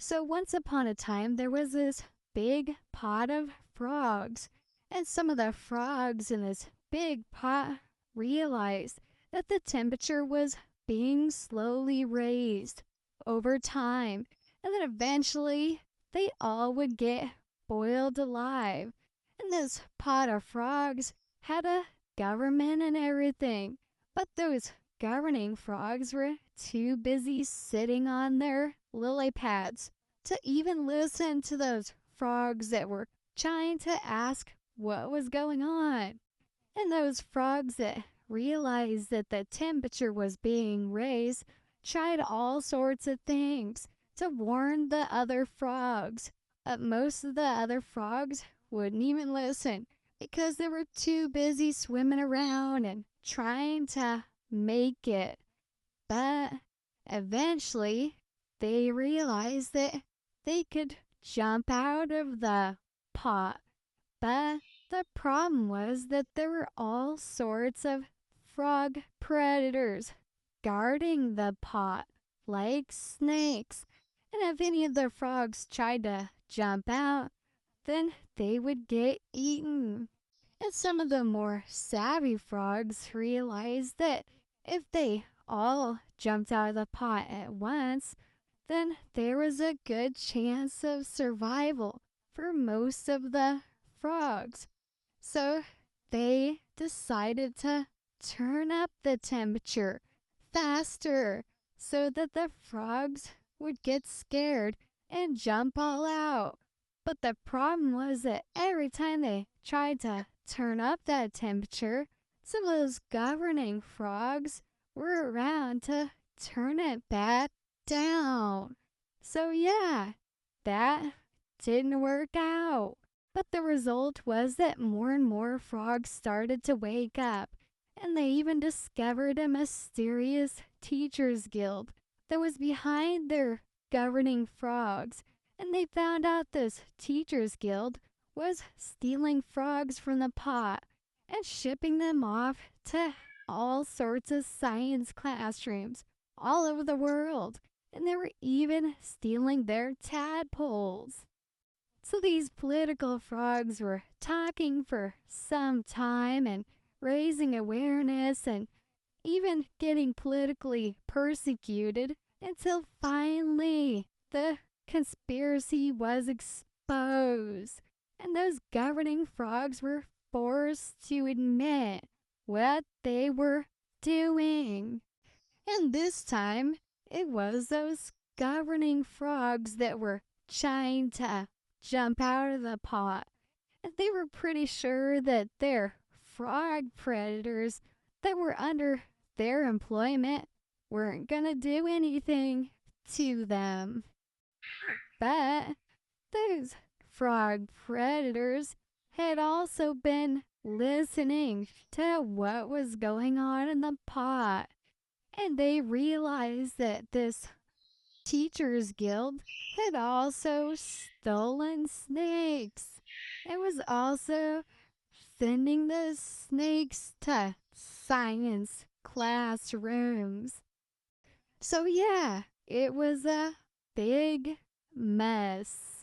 So once upon a time, there was this big pot of frogs, and some of the frogs in this big pot realized that the temperature was being slowly raised over time, and that eventually they all would get boiled alive. And this pot of frogs had a government and everything, but those governing frogs were too busy sitting on their lily pads to even listen to those frogs that were trying to ask what was going on. And those frogs that realized that the temperature was being raised tried all sorts of things to warn the other frogs. But most of the other frogs wouldn't even listen because they were too busy swimming around and trying to make it. But eventually, they realized that they could jump out of the pot. But the problem was that there were all sorts of frog predators guarding the pot, like snakes. And if any of the frogs tried to jump out, then they would get eaten. And some of the more savvy frogs realized that if they all jumped out of the pot at once, then there was a good chance of survival for most of the frogs. So they decided to turn up the temperature faster so that the frogs would get scared and jump all out. But the problem was that every time they tried to turn up that temperature, some of those governing frogs were around to turn it back down. So, yeah, that didn't work out. But the result was that more and more frogs started to wake up, and they even discovered a mysterious teachers guild that was behind their governing frogs. And they found out this teachers guild was stealing frogs from the pot and shipping them off to all sorts of science classrooms all over the world. And they were even stealing their tadpoles. So these political frogs were talking for some time and raising awareness and even getting politically persecuted until finally the conspiracy was exposed. And those governing frogs were forced to admit what they were doing. And this time, it was those governing frogs that were trying to jump out of the pot. And they were pretty sure that their frog predators that were under their employment weren't going to do anything to them. But those frog predators had also been listening to what was going on in the pot. And they realized that this Teachers Guild had also stolen snakes. It was also sending the snakes to science classrooms. So, yeah, it was a big mess.